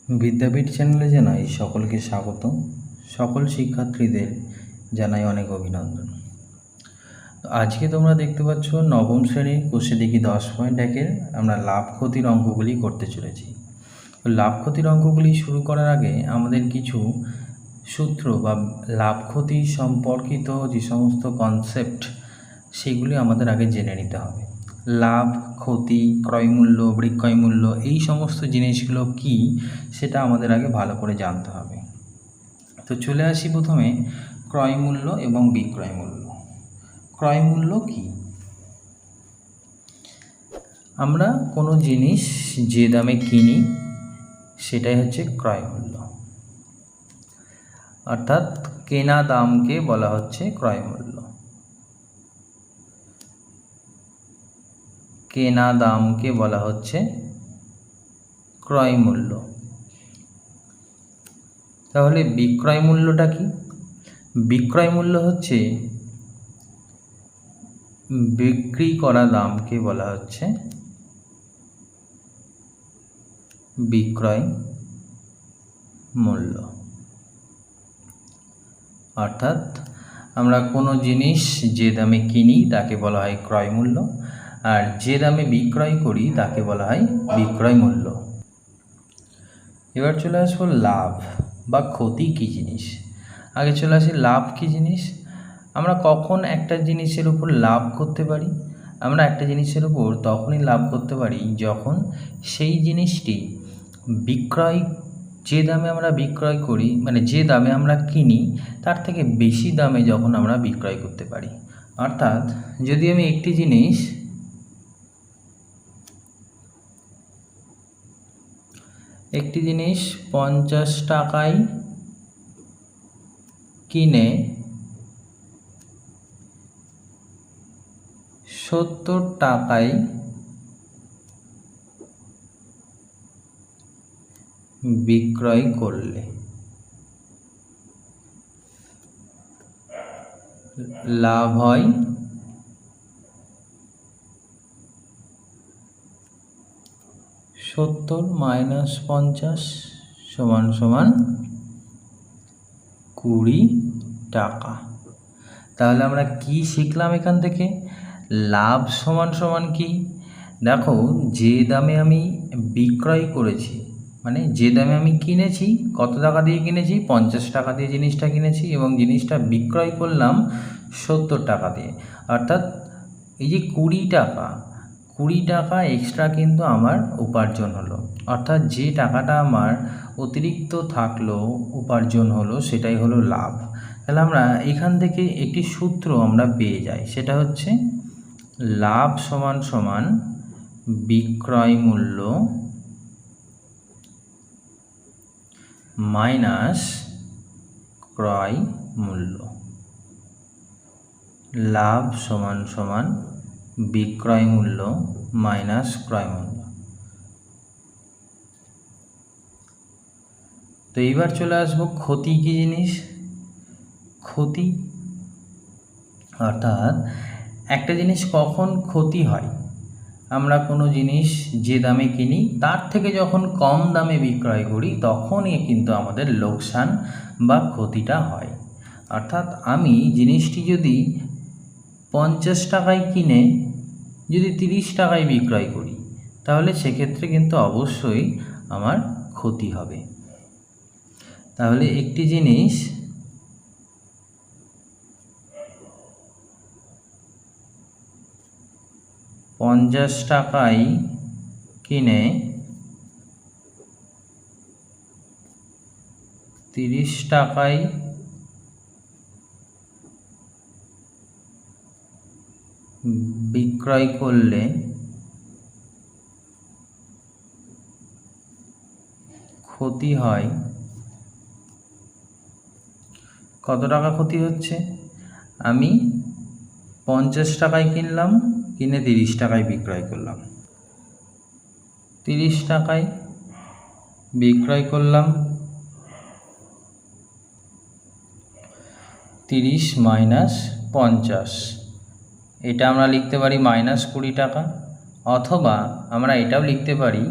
বিদ্যাপীঠ চ্যানেলে জানাই সকলকে স্বাগত। সকল শিক্ষার্থীদের জানাই অনেক অভিনন্দন। আজকে তোমরা দেখতে পাচ্ছ নবম শ্রেণীর কোষে দেখি 10.1-এর আমরা লাভ ক্ষতির অঙ্কগুলি করতে চলেছি। লাভ ক্ষতির অঙ্কগুলি শুরু করার আগে আমাদের কিছু সূত্র বা লাভ ক্ষতি সম্পর্কিত যে সমস্ত কনসেপ্ট সেগুলি আমাদের আগে জেনে নিতে হবে। লাভ, ক্ষতি, ক্রয়মূল্য, বিক্রয় মূল্য এই সমস্ত জিনিসগুলো কি সেটা আমাদের আগে ভালো করে জানতে হবে। তো চলে আসি প্রথমে ক্রয়মূল্য এবং বিক্রয় মূল্য। ক্রয়মূল্য কি? আমরা কোনো জিনিস যে দামে কিনি সেটাই হচ্ছে ক্রয়মূল্য, অর্থাৎ কেনা দামকে বলা হচ্ছে ক্রয়মূল্য। কেনা দামকে বলা হচ্ছে ক্রয়মূল্য। তাহলে বিক্রয় মূল্যটা কি? বিক্রয় মূল্য হচ্ছে বিক্রি করা দামকে বলা হচ্ছে বিক্রয় মূল্য। অর্থাৎ আমরা কোনো জিনিস যে দামে কিনি তাকে বলা হয় ক্রয় মূল্য, আর যে দামে বিক্রয় করি তাকে বলা হয় বিক্রয় মূল্য। এবার চলে আসবো লাভ বা ক্ষতি কী জিনিস। আগে চলে আসি লাভ কী জিনিস। আমরা কখন একটা জিনিসের উপর লাভ করতে পারি? আমরা একটা জিনিসের উপর তখনই লাভ করতে পারি যখন সেই জিনিসটি বিক্রয়, যে দামে আমরা বিক্রয় করি, মানে যে দামে আমরা কিনি তার থেকে বেশি দামে যখন আমরা বিক্রয় করতে পারি। অর্থাৎ যদি আমি একটি জিনিস 50 টাকায় কিনে 70 টাকায় বিক্রয় করলে লাভ হয় 70 - 50 = 20 টাকা। তাহলে আমরা কি শিখলাম এখান থেকে? লাভ সমান কি? দেখো, যে দামে আমি বিক্রয় করেছি, মানে যে দামে আমি কিনেছি, কত টাকা দিয়ে কিনেছি? 50 টাকা দিয়ে জিনিসটা কিনেছি এবং জিনিসটা বিক্রয় করলাম 70 টাকা দিয়ে। অর্থাৎ এই যে 20 টাকা এক্সট্রা কিন্তু আমার উপার্জন হলো। অর্থাৎ যে টাকাটা আমার অতিরিক্ত থাকলো, উপার্জন হলো, সেটাই হলো লাভ। তাহলে আমরা এখান থেকে একটি সূত্র আমরা পেয়ে যাই, সেটা হচ্ছে লাভ সমান বিক্রয় মূল্য মাইনাস ক্রয় মূল্য। লাভ সমান বিক্রয় মূল্য মাইনাস ক্রয় মূল্য। তো এইবার চলে আসবো ক্ষতি কী জিনিস। ক্ষতি অর্থাৎ একটা জিনিস কখন ক্ষতি হয়? আমরা কোনো জিনিস যে দামে কিনি তার থেকে যখন কম দামে বিক্রয় করি তখনই কিন্তু আমাদের লোকসান বা ক্ষতিটা হয়। অর্থাৎ আমি জিনিসটি যদি 50 টাকায় কিনে যদি 30 টাকায় বিক্রয় করি তাহলে সেক্ষেত্রে কিন্তু অবশ্যই আমার ক্ষতি হবে। তাহলে একটি জিনিস 50 টাকায় কিনে 30 টাকায় বিক্রয় করলে ক্ষতি হয়। কত টাকা ক্ষতি হচ্ছে? আমি 50 টাকায় কিনলাম, কিনে 30 টাকায় বিক্রয় করলাম। 30 টাকায় বিক্রয় করলাম, 30 - 50, এটা আমরা লিখতে পারি -20 টাকা। অথবা আমরা এটাও লিখতে পারি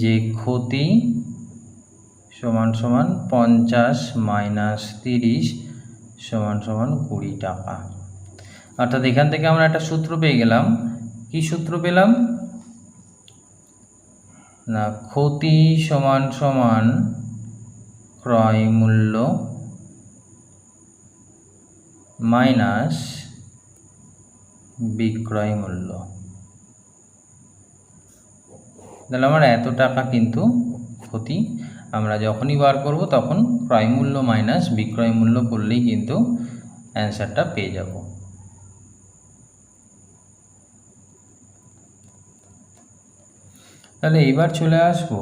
যে ক্ষতি সমান সমান 50 মাইনাস 30 সমান সমান 20 টাকা। অর্থাৎ এখান থেকে আমরা একটা সূত্র পেয়ে গেলাম। কি সূত্র পেলাম না, ক্ষতি সমান সমান ক্রয় মূল্য মাইনাস বিক্রয় মূল্য। তাহলে আমার এত টাকা কিন্তু ক্ষতি, আমরা যখনই বার করব তখন ক্রয় মূল্য মাইনাস বিক্রয় মূল্য করলেই কিন্তু অ্যান্সারটা পেয়ে যাব। তাহলে এবার চলে আসবো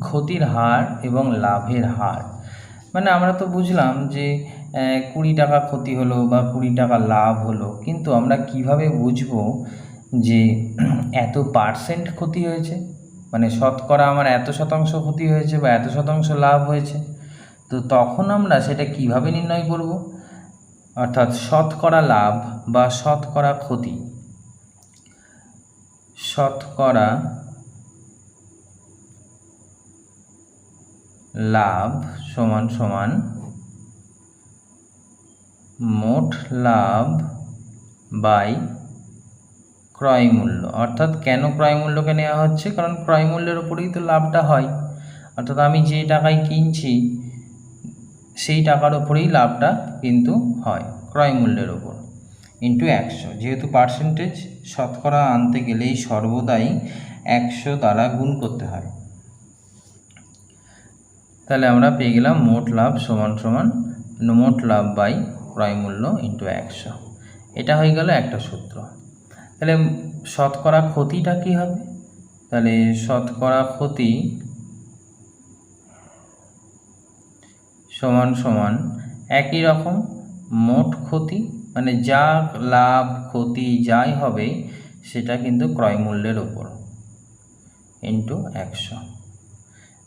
ক্ষতির হার এবং লাভের হার। মানে আমরা তো বুঝলাম যে 20 টাকা ক্ষতি হলো বা 20 টাকা লাভ হলো, কিন্তু আমরা কিভাবে বুঝবো যে এত পার্সেন্ট ক্ষতি হয়েছে, মানে শতকরা আমার এত শতাংশ ক্ষতি হয়েছে বা এত শতাংশ লাভ হয়েছে। তো তখন আমরা সেটা কিভাবে নির্ণয় করব, অর্থাৎ শতকরা লাভ বা শতকরা ক্ষতি। শতকরা লাভ সমান সমান মোট লাভ বাই ক্রয় মূল্য। অর্থাৎ কেন ক্রয় মূল্যকে নেওয়া হচ্ছে, কারণ ক্রয় মূল্যের উপরেই তো লাভটা হয়। অর্থাৎ আমি যে টাকায় কিনছি সেই টাকার উপরেই লাভটা কিন্তু হয়, ক্রয় মূল্যের উপর, ইন্টু 100। যেহেতু পার্সেন্টেজ শতকরা আনতে গেলেই সর্বদাই 100 দ্বারা গুণ করতে হয়। তাহলে আমরা পেয়ে গেলাম মোট লাভ সমান সমান মোট লাভ বাই ক্রয় মূল্য ইন্টু 100। এটা হয়ে গেল একটা সূত্র। তাহলে শতকরা ক্ষতিটা কি হবে, তাহলে শতকরা ক্ষতি সমান সমান একই রকম মোট ক্ষতি, মানে যা লাভ ক্ষতি যাই হবে সেটা কিন্তু ক্রয় মূল্যের ওপর ইন্টু 100।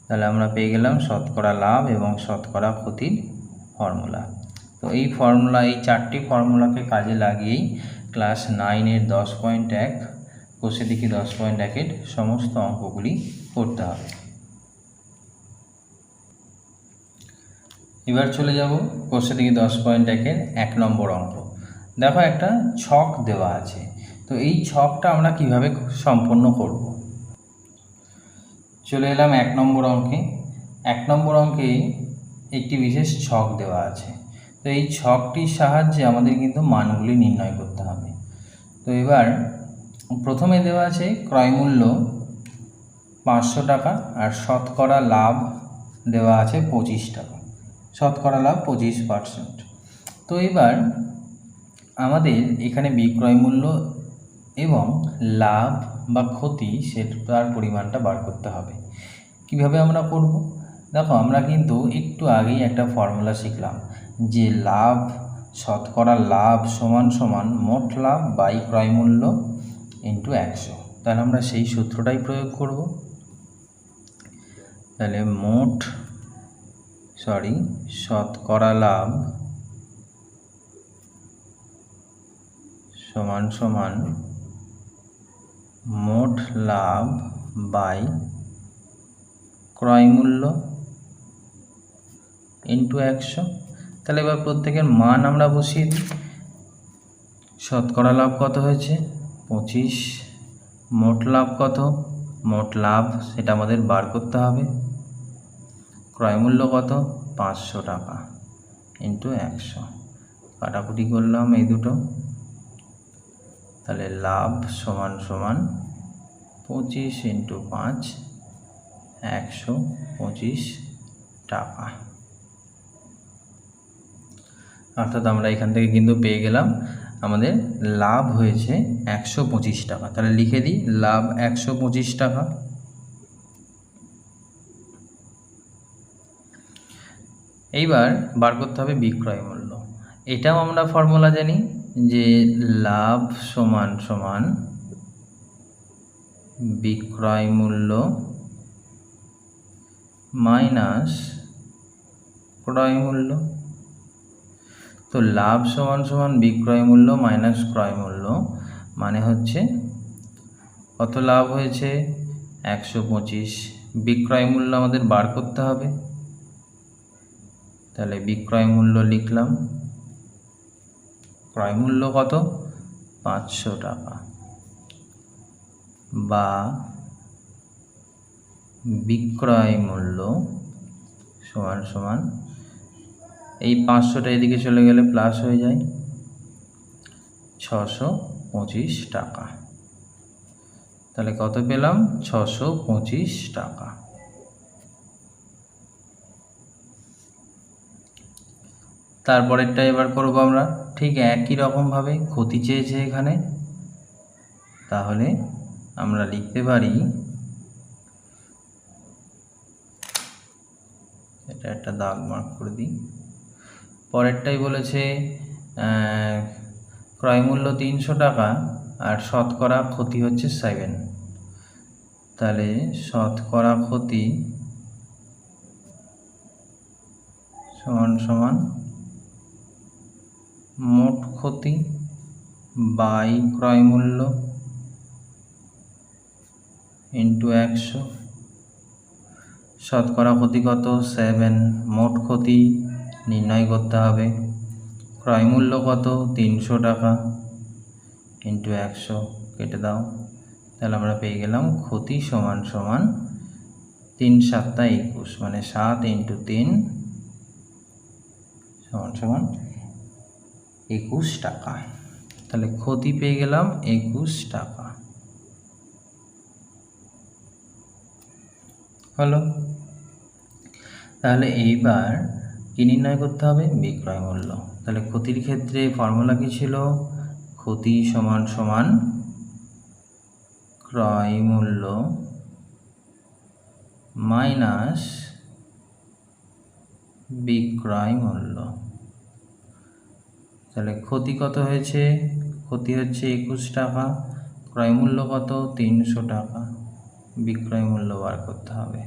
তাহলে আমরা পেয়ে গেলাম শতকরা লাভ এবং শতকরা ক্ষতির ফর্মুলা। তো এই ফর্মুলা, এই 4টি ফর্মুলাকে কাজে লাগিয়েই ক্লাস 9-এর 10.1 কোষে দেখি 10.1-এর সমস্ত অঙ্কগুলি করতে হবে। এবার চলে যাব কোষে দেখি 10.1-এর 1 নম্বর অঙ্ক। দেখো একটা ছক দেওয়া আছে, তো এই ছকটা আমরা কিভাবে সম্পন্ন করব। চলে এলাম 1 নম্বর অঙ্কে। 1 নম্বর অঙ্কে একটি বিশেষ ছক দেওয়া আছে, তো এই ছকটির সাহায্যে আমাদের কিন্তু মানগুলি নির্ণয় করতে হবে। তো এবার প্রথমে দেওয়া আছে ক্রয় মূল্য 500 টাকা আর শতকরা লাভ দেওয়া আছে 25 টাকা, শতকরা লাভ 25%। তো এবার আমাদের এখানে বিক্রয় মূল্য এবং লাভ বা ক্ষতি সেটার পরিমাণটা বার করতে হবে। কিভাবে আমরা করব, দেখো আমরা কিন্তু একটু আগেই একটা ফর্মুলা শিখলাম যে লাভ, শতকরা লাভ সমান সমান মোট লাভ বাই ক্রয় মূল্য ইন্টু 100। তাহলে আমরা সেই সূত্রটাই প্রয়োগ করব। তাহলে শতকরা লাভ সমান সমান মোট লাভ বাই ক্রয় মূল্য ইন্টু 100। তাহলে এবার প্রত্যেকের মান আমরা বসিয়ে দিই। শতকরা লাভ কত হয়েছে 25, মোট লাভ কত, মোট লাভ সেটা আমাদের বার করতে হবে, ক্রয় মূল্য কত 500 টাকা ইন্টু 100। কাটাকুটি করলাম এই দুটো, তাহলে লাভ সমান সমান 25 ইন্টু 5 125 টাকা। অর্থাৎ আমরা এখান থেকে কিন্তু পেয়ে গেলাম আমাদের লাভ হয়েছে 125 টাকা। তাহলে লিখে দিই লাভ 125 টাকা। এইবার বার করতে হবে বিক্রয় মূল্য। এটাও আমরা ফর্মুলা জানি যে লাভ সমান সমান বিক্রয় মূল্য মাইনাস ক্রয় মূল্য। তো লাভ সমান সমান বিক্রয় মূল্য মাইনাস ক্রয় মূল্য মানে হচ্ছে কত লাভ হয়েছে 125 বিক্রয় মূল্য আমাদের বার করতে হবে। তাহলে বিক্রয় মূল্য লিখলাম, ক্রয় মূল্য কত 500 টাকা, বা বিক্রয় মূল্য সমান সমান, এই 500টা এদিকে চলে গেলে প্লাস হয়ে যায় 625 টাকা। তাহলে কত পেলাম 625 টাকা। তারপরেরটা এবার করব আমরা ঠিক একই রকমভাবে, ক্ষতি চেয়েছে এখানে, তাহলে আমরা লিখতে পারি, এটা একটা দাগ মার্ক করে দিই। পরেরটাই বলেছে ক্রয় মূল্য 300 টাকা আর শতকরা ক্ষতি হচ্ছে 7। তাহলে শতকরা ক্ষতি সমান সমান মোট ক্ষতি বাই ক্রয় মূল্য ইন্টু 100। শতকরা ক্ষতি কত 7, মোট ক্ষতি নির্ণয় করতে হবে, ক্রয় মূল্য কত 300 টাকা ইন্টু 100, কেটে দাও। তাহলে আমরা পেয়ে গেলাম ক্ষতি সমান সমান 3 × 7 = 21, মানে 7 × 3 সমান সমান 21 টাকা। তাহলে ক্ষতি পেয়ে গেলাম 21 টাকা। হলো। তাহলে এইবার কি নির্ণয় করতে হবে, বিক্রয় মূল্য। তাহলে ক্ষতির ক্ষেত্রে ফর্মুলা কি ছিল, ক্ষতি সমান সমান ক্রয় মূল্য মাইনাস বিক্রয় মূল্য। তাহলে ক্ষতি কত হয়েছে, ক্ষতি হচ্ছে 21 টাকা, ক্রয় মূল্য কত 300 টাকা, বিক্রয় মূল্য বার করতে হবে।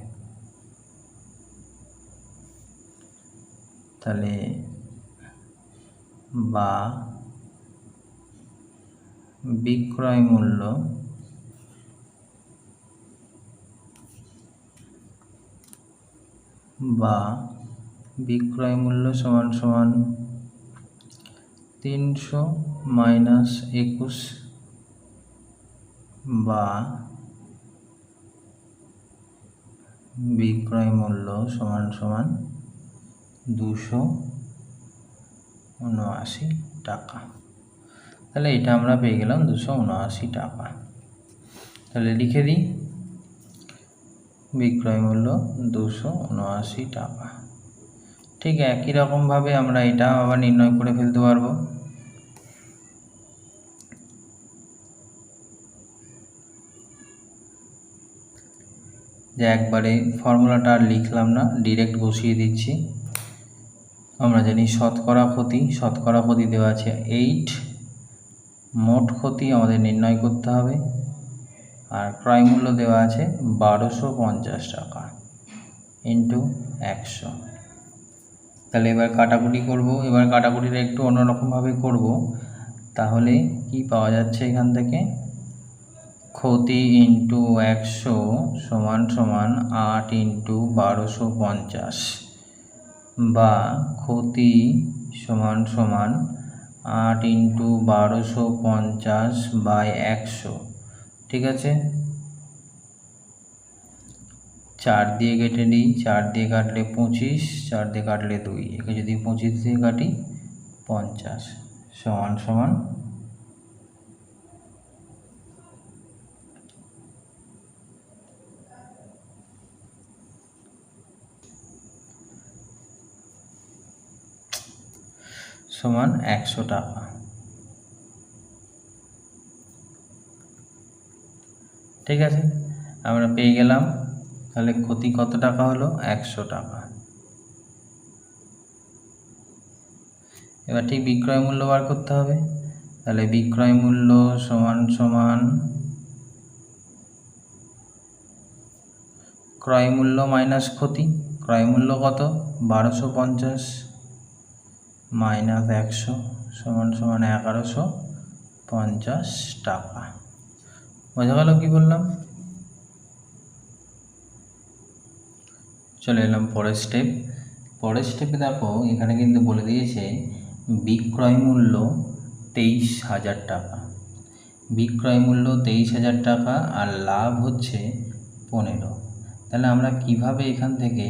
তাহলে বা বিক্রয় মূল্য সমান সমান 300 মাইনাস 21, বা বিক্রয় মূল্য সমান সমান 279 টাকা। তাহলে এটা আমরা পেয়ে গেলাম 279 টাকা। তাহলে লিখে দিই, বিক্রয় মূল্য 279 টাকা। ঠিক একই রকমভাবে আমরা এটা আবার নির্ণয় করে ফেলতে পারবো। যে একবারে ফর্মুলাটা আর লিখলাম না, ডিরেক্ট বসিয়ে দিচ্ছি। আমরা জানি শতকরা ক্ষতি দেওয়া আছে 8, মোট ক্ষতি আমাদের নির্ণয় করতে হবে, আর ক্রয় মূল্য দেওয়া আছে 1250 টাকা ইন্টু 100। তাহলে এবার কাটাকুটি করব। এবার কাটাকুটিটা একটু অন্যরকমভাবে করব। তাহলে কি পাওয়া যাচ্ছে এখান থেকে, ক্ষতি ইন্টু 100 সমান সমান 8 × 1250, বা ক্ষতি সমান সমান 8 × 1250 বাই 100। ঠিক আছে, 4 দিয়ে কেটে নিই, 4 দিয়ে কাটলে 25, 4 দিয়ে কাটলে 2, একে যদি 25 দিয়ে কাটি 50 সমান সমান 100 টাকা। ঠিক আছে, আমরা পেয়ে গেলাম। তাহলে ক্ষতি কত টাকা হলো, 100 টাকা। এবার ঠিক বিক্রয় মূল্য বার করতে হবে। তাহলে বিক্রয় মূল্য সমান সমান ক্রয় মূল্য মাইনাস ক্ষতি। ক্রয় মূল্য কত 1250 মাইনাস 100 সমান সমান 1150 টাকা। বোঝা গেল কি বললাম? চলে এলাম পরের স্টেপে দেখো এখানে কিন্তু বলে দিয়েছে বিক্রয় মূল্য 23,000 টাকা। বিক্রয় মূল্য 23,000 টাকা আর লাভ হচ্ছে 15। তাহলে আমরা কিভাবে এখান থেকে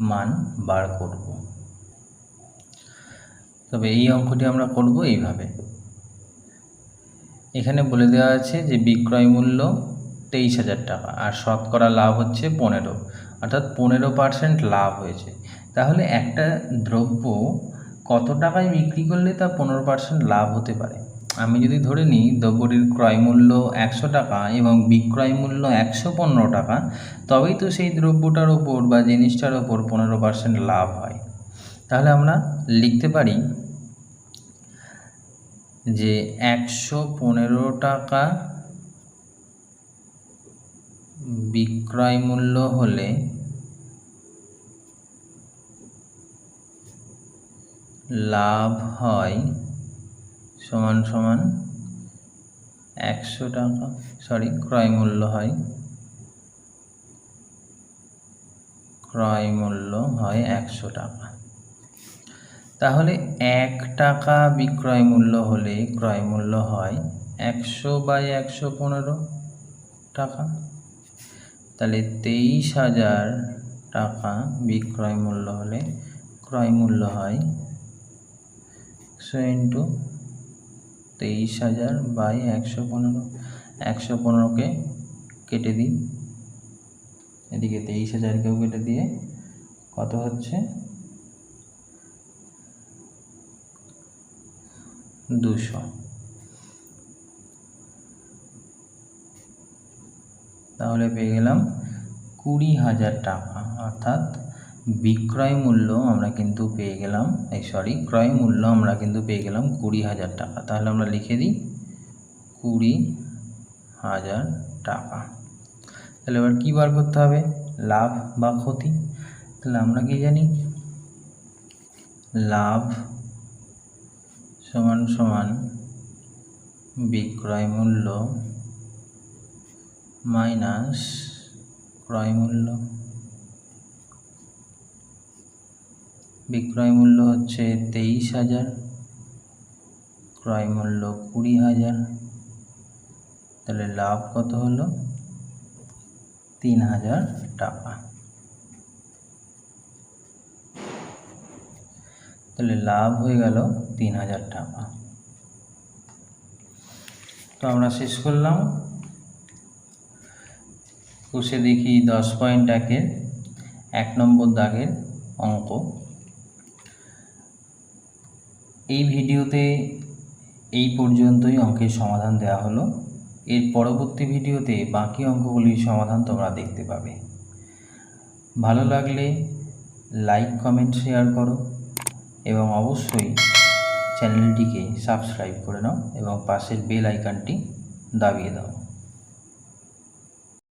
মান বার করব? তবে এই অঙ্কটি আমরা করব এইভাবে। এখানে বলে দেওয়া আছে যে বিক্রয় মূল্য 23,000 টাকা আর শতকরা লাভ হচ্ছে 15, অর্থাৎ 15% লাভ হয়েছে। তাহলে একটা দ্রব্য কত টাকায় বিক্রি করলে তা 15% লাভ হতে পারে? আমি যদি ধরে নিই দ্রব্যটির ক্রয় মূল্য 100 টাকা এবং বিক্রয় মূল্য 115 টাকা, তবেই তো সেই দ্রব্যটার ওপর বা জিনিসটার ওপর 15% লাভ হয়। তাহলে আমরা লিখতে পারি যে 115 টাকা বিক্রয় মূল্য হলে লাভ হয় সমান সমান 100 টাকা, ক্রয় মূল্য হয় 100 টাকা। তাহলে 1 টাকা বিক্রয় মূল্য হলে ক্রয় মূল্য হয় 100/115 টাকা। তাহলে 23,000 টাকা বিক্রয় মূল্য হলে ক্রয় মূল্য হয় 100 × 23,000/115। 115কে কেটে দিই, এদিকে 23,000কেও কেটে দিয়ে কত হচ্ছে 200। তাহলে পেয়ে গেলাম 20,000 টাকা, অর্থাৎ বিক্রয় মূল্য আমরা কিন্তু পেয়ে গেলাম ক্রয় মূল্য আমরা কিন্তু পেয়ে গেলাম 20,000 টাকা। তাহলে আমরা লিখে দিই 20,000 টাকা। তাহলে এবার কী বার করতে হবে? লাভ বা ক্ষতি। তাহলে আমরা কি জানি? লাভ সমান সমান বিক্রয় মূল্য মাইনাস ক্রয় মূল্য। বিক্রয় মূল্য হচ্ছে 23,000, ক্রয় মূল্য 20,000। তাহলে লাভ কত হলো? 3,000 টাকা। তাহলে লাভ হয়ে গেল 3,000 টাকা। তো আমরা শেষ করলাম। কষে দেখি 10.1-এর 1 নম্বর দাগের অঙ্ক। এই ভিডিওতে এই পর্যন্তই অঙ্কের সমাধান দেওয়া হলো। এর পরবর্তী ভিডিওতে বাকি অঙ্কগুলির সমাধান তোমরা দেখতে পাবে। ভালো লাগলে লাইক, কমেন্ট, শেয়ার করো এবং অবশ্যই চ্যানেলটিকে সাবস্ক্রাইব করে নাও এবং পাশের বেল আইকনটি দাবিয়ে দাও।